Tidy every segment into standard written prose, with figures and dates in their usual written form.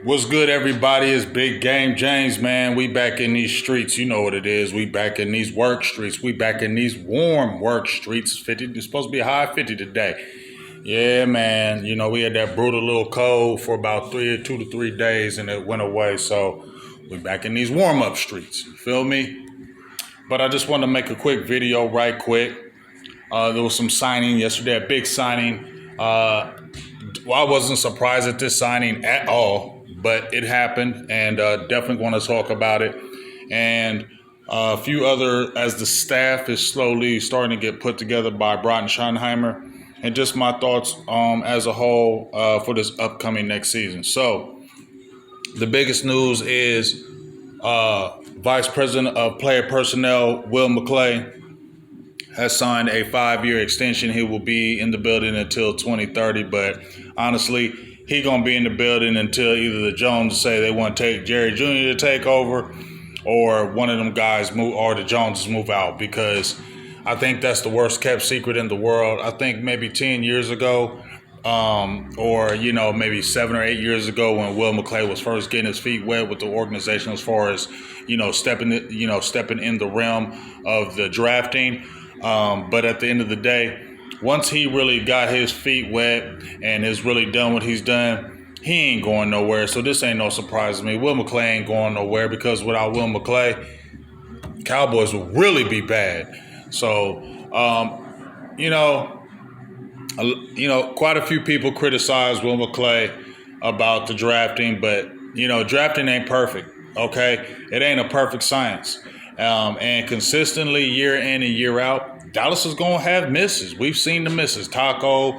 What's good, everybody? It's Big Game James, man. We back in these streets. You know what it is. We back in these work streets. We back in these warm work streets. 50. It's supposed to be a high 50 today. Yeah, man. You know, we had that brutal little cold for about 2 to 3 days, and it went away. So we back in these warm-up streets. You feel me? But I just want to make a quick video right quick. There was some signing yesterday, a big signing. Well, I wasn't surprised at this signing at all, but it happened, and definitely want to talk about it. And a few other, as the staff is slowly starting to get put together by Broughton Schottenheimer, and just my thoughts as a whole for this upcoming next season. So the biggest news is Vice President of Player Personnel, Will McClay, has signed a 5-year extension. He will be in the building until 2030, but honestly, he gonna be in the building until either the Joneses say they want to take Jerry Jr. to take over, or one of them guys move, or the Joneses move out, because I think that's the worst kept secret in the world. I think maybe 10 years ago, or maybe 7 or 8 years ago, when Will McClay was first getting his feet wet with the organization, as far as stepping in the realm of the drafting. But at the end of the day, once he really got his feet wet and has really done what he's done, he ain't going nowhere. So this ain't no surprise to me. Will McClay ain't going nowhere, because without Will McClay, Cowboys will really be bad. So, quite a few people criticize Will McClay about the drafting, but, drafting ain't perfect, okay? It ain't a perfect science. And consistently, year in and year out, Dallas is going to have misses. We've seen the misses. Taco,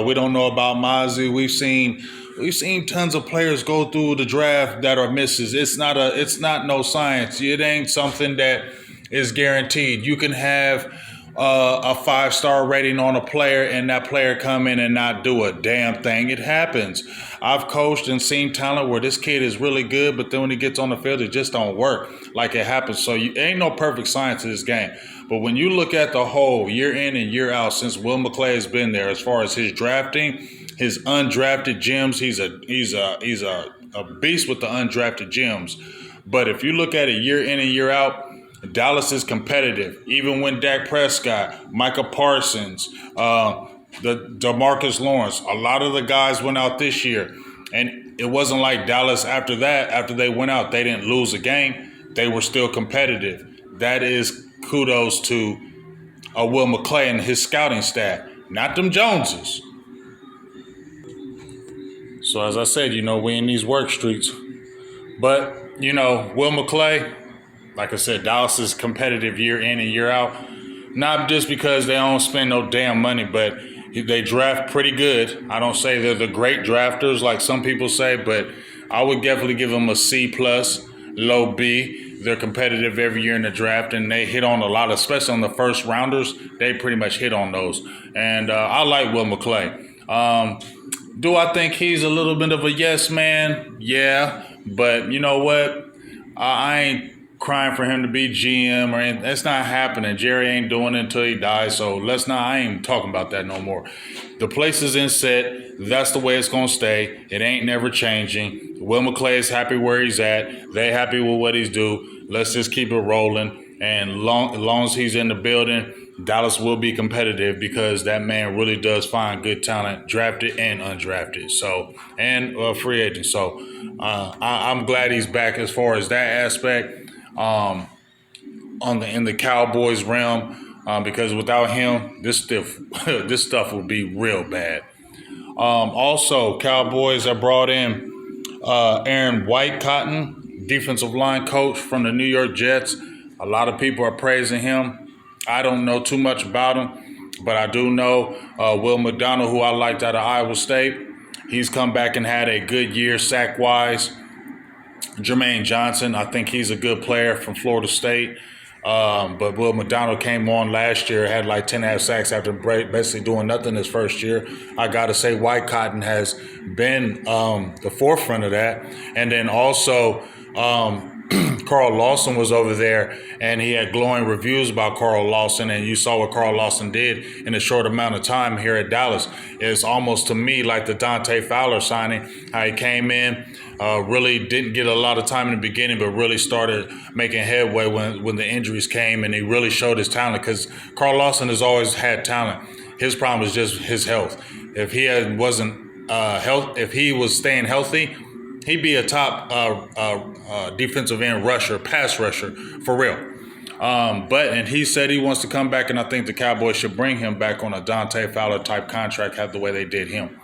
we don't know about Mozzie. We've seen tons of players go through the draft that are misses. It's not no science. It ain't something that is guaranteed. You can have a 5-star rating on a player, and that player come in and not do a damn thing. It happens. I've coached and seen talent where this kid is really good, but then when he gets on the field, it just don't work like it happens. So ain't no perfect science in this game. But when you look at the whole year in and year out since Will McClay has been there, as far as his drafting, his undrafted gems, he's a beast with the undrafted gems. But if you look at it year in and year out, Dallas is competitive. Even when Dak Prescott, Micah Parsons, the DeMarcus Lawrence, a lot of the guys went out this year. And it wasn't like Dallas after they went out, they didn't lose a game. They were still competitive. That is kudos to Will McClay and his scouting staff, not them Joneses. So as I said, we in these work streets. But, Will McClay, like I said, Dallas is competitive year in and year out. Not just because they don't spend no damn money, but they draft pretty good. I don't say they're the great drafters like some people say, but I would definitely give them a C+, low B. They're competitive every year in the draft, and they hit on a lot, especially on the first rounders. They pretty much hit on those. And I like Will McClay. Do I think he's a little bit of a yes man? Yeah. But you know what? I ain't crying for him to be GM or anything. That's not happening. Jerry ain't doing it until he dies. So I ain't talking about that no more. The place is in set. That's the way it's going to stay. It ain't never changing. Will McClay is happy where he's at. They happy with what he's do. Let's just keep it rolling. And long as he's in the building, Dallas will be competitive, because that man really does find good talent, drafted and undrafted. So, and free agent. So I'm glad he's back as far as that aspect. In the Cowboys realm, because without him, this stuff would be real bad. Also, Cowboys have brought in Aaron Whitecotton, defensive line coach from the New York Jets. A lot of people are praising him. I don't know too much about him, but I do know Will McDonald, who I liked out of Iowa State. He's come back and had a good year sack-wise. Jermaine Johnson, I think he's a good player from Florida State. But Will McDonald came on last year, had like 10.5 sacks after basically doing nothing his first year. I got to say, Whitecotton has been the forefront of that. And then also Carl Lawson was over there, and he had glowing reviews about Carl Lawson, and you saw what Carl Lawson did in a short amount of time here at Dallas. It's almost to me like the Dante Fowler signing, how he came in, really didn't get a lot of time in the beginning, but really started making headway when the injuries came, and he really showed his talent, because Carl Lawson has always had talent. His problem is just his health. If he if he was staying healthy, he'd be a top defensive end rusher, pass rusher, for real. And he said he wants to come back, and I think the Cowboys should bring him back on a Dante Fowler type contract, have the way they did him.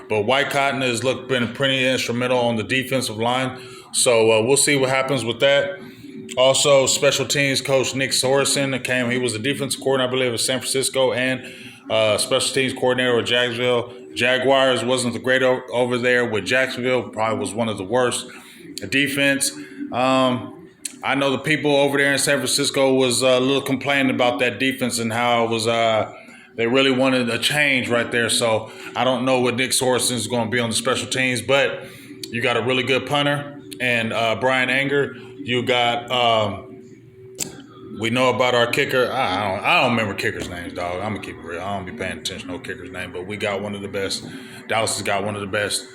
But White Cotton has been pretty instrumental on the defensive line, so we'll see what happens with that. Also, special teams coach Nick Sorensen came. He was the defensive coordinator, I believe, of San Francisco, and special teams coordinator with Jacksonville Jaguars. Wasn't the great over there with Jacksonville. Probably was one of the worst. Defense. I know the people over there in San Francisco was a little complaining about that defense and how it was. They really wanted a change right there. So I don't know what Nick Sorensen is going to be on the special teams, but you got a really good punter and Brian Anger. You got. We know about our kicker. I don't remember kickers' names, dog. I'm gonna keep it real. I don't be paying attention to no kicker's name, but we got one of the best. Dallas has got one of the best,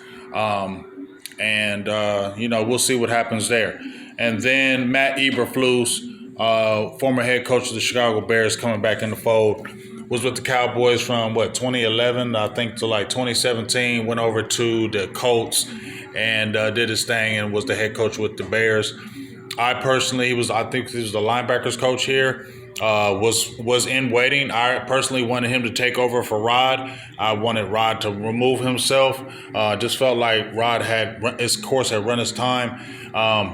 we'll see what happens there. And then Matt Eberflus, former head coach of the Chicago Bears, coming back in the fold. Was with the Cowboys from 2011, I think, to like 2017. Went over to the Colts and did his thing and was the head coach with the Bears. I personally I think he was the linebackers coach here, was in waiting. I personally wanted him to take over for Rod. I wanted Rod to remove himself. Just felt like Rod had run his time.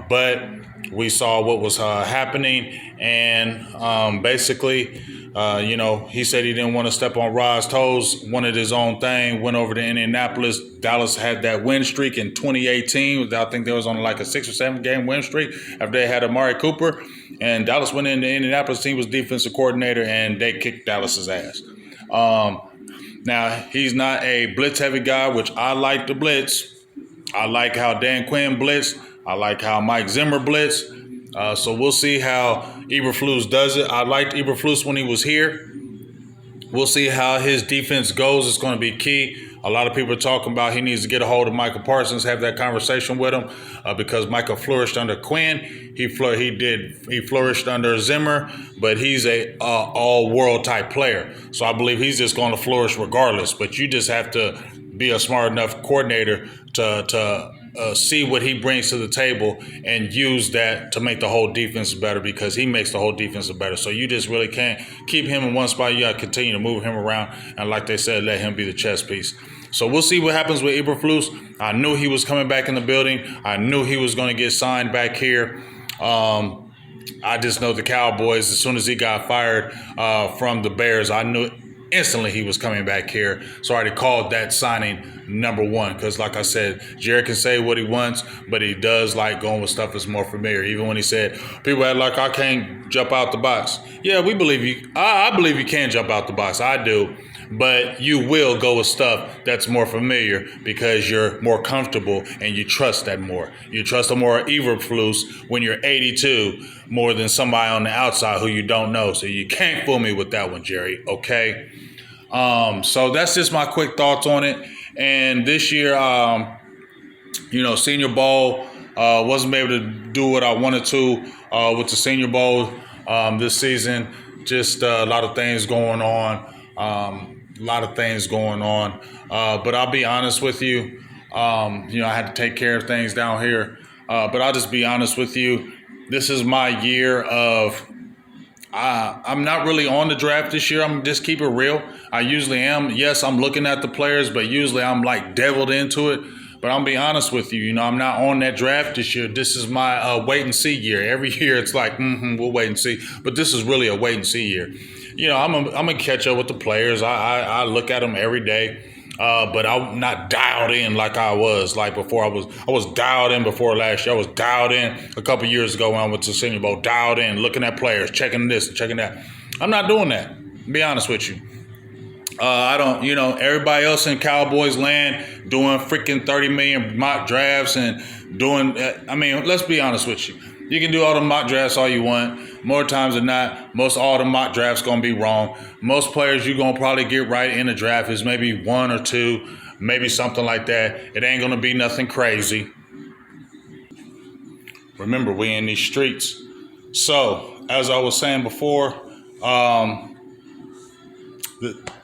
But we saw what was happening, and basically, he said he didn't want to step on Rod's toes, wanted his own thing, went over to Indianapolis. Dallas had that win streak in 2018. I think there was on like a 6 or 7 game win streak after they had Amari Cooper. And Dallas went into Indianapolis. Team was defensive coordinator, and they kicked Dallas's ass. Now, he's not a blitz-heavy guy, which I like the blitz. I like how Dan Quinn blitzed. I like how Mike Zimmer blitzed. So we'll see how Eberflus does it. I liked Eberflus when he was here. We'll see how his defense goes. It's going to be key. A lot of people are talking about he needs to get a hold of Michael Parsons, have that conversation with him, because Michael flourished under Quinn. He flourished under Zimmer, but he's a all-world type player. So I believe he's just going to flourish regardless. But you just have to be a smart enough coordinator to see what he brings to the table and use that to make the whole defense better, because he makes the whole defense better. So you just really can't keep him in one spot. You got to continue to move him around. And like they said, let him be the chess piece. So we'll see what happens with Eberflus. I knew he was coming back in the building. I knew he was going to get signed back here. I just know the Cowboys, as soon as he got fired from the Bears, I knew instantly he was coming back here. So I already called that signing number one, because like I said, Jared can say what he wants, but he does like going with stuff that's more familiar. Even when he said, people act like I can't jump out the box. Yeah, we believe you. I believe you can jump out the box. I do. But you will go with stuff that's more familiar because you're more comfortable and you trust that more. You trust a more Eberflus when you're 82 more than somebody on the outside who you don't know. So you can't fool me with that one, Jerry. Okay. So that's just my quick thoughts on it. And this year, Senior Bowl, wasn't able to do what I wanted to with the Senior Bowl this season. Just a lot of things going on. But I'll be honest with you. I had to take care of things down here. But I'll just be honest with you. This is my year of I'm not really on the draft this year. I'm just keep it real. I usually am. Yes, I'm looking at the players, but usually I'm like deviled into it. But I'll be honest with you. I'm not on that draft this year. This is my wait and see year. Every year it's like, we'll wait and see. But this is really a wait and see year. I'm gonna catch up with the players. I look at them every day. But I'm not dialed in like I was like before. I was dialed in before last year. I was dialed in a couple years ago when I went to Senior Bowl, dialed in, looking at players, checking this, checking that. I'm not doing that, to be honest with you. I don't, everybody else in Cowboys land doing freaking 30 million mock drafts and doing, let's be honest with you. You can do all the mock drafts all you want. More times than not, most all the mock drafts gonna be wrong. Most players you gonna probably get right in the draft is maybe one or two, maybe something like that. It ain't gonna be nothing crazy. Remember, we in these streets. So, as I was saying before,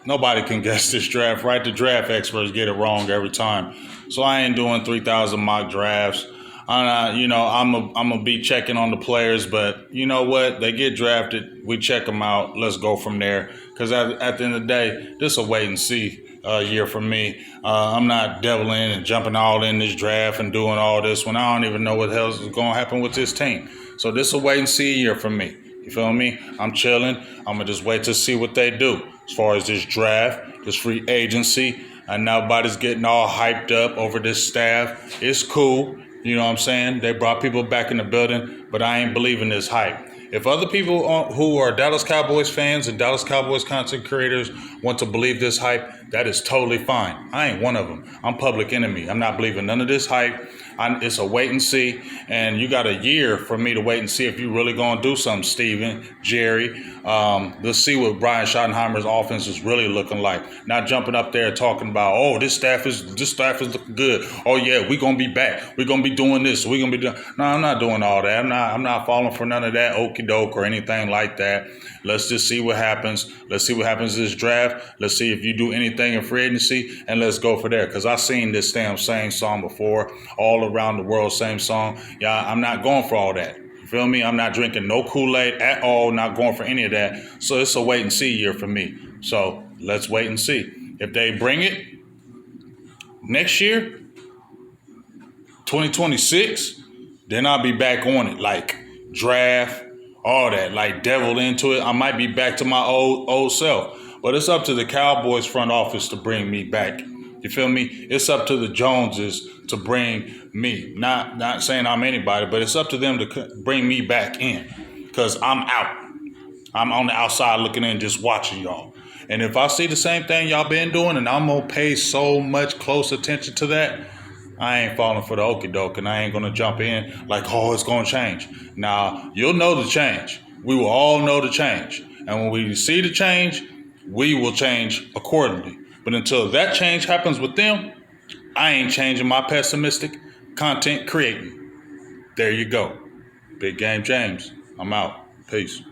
nobody can guess this draft, right? The draft experts get it wrong every time. So I ain't doing 3,000 mock drafts. I'm gonna be checking on the players, but you know what? They get drafted, we check them out. Let's go from there. Because at the end of the day, this a wait and see year for me. I'm not deviling and jumping all in this draft and doing all this when I don't even know what the hell is going to happen with this team. So this a wait and see year for me. You feel me? I'm chilling. I'm gonna just wait to see what they do as far as this draft, this free agency. And nobody's getting all hyped up over this staff. It's cool. You know what I'm saying? They brought people back in the building, but I ain't believing this hype. If other people who are Dallas Cowboys fans and Dallas Cowboys content creators want to believe this hype, that is totally fine. I ain't one of them. I'm public enemy. I'm not believing none of this hype. It's a wait and see, and you got a year for me to wait and see if you really gonna do something, Steven, Jerry. Let's see what Brian Schottenheimer's offense is really looking like. Not jumping up there talking about, oh, this staff is looking good. Oh yeah, we gonna be back. We gonna be doing this. We gonna be doing. No, I'm not doing all that. I'm not falling for none of that okey doke or anything like that. Let's just see what happens. Let's see what happens in this draft. Let's see if you do anything in free agency, and let's go for there. Because I've seen this damn same song before, all around the world, same song. Yeah, I'm not going for all that. You feel me? I'm not drinking no Kool Aid at all, not going for any of that. So it's a wait and see year for me. So let's wait and see. If they bring it next year, 2026, then I'll be back on it. Like draft, all that, like devil into it. I might be back to my old self. But it's up to the Cowboys front office to bring me back. You feel me? It's up to the Joneses to bring me. Not saying I'm anybody, but it's up to them to bring me back in. Because I'm out. I'm on the outside looking in, just watching y'all. And if I see the same thing y'all been doing, and I'm going to pay so much close attention to that, I ain't falling for the okie doke, and I ain't going to jump in like, oh, it's going to change. Now, you'll know the change. We will all know the change. And when we see the change, we will change accordingly. But until that change happens with them, I ain't changing my pessimistic content creating. There you go. Big Game James. I'm out. Peace.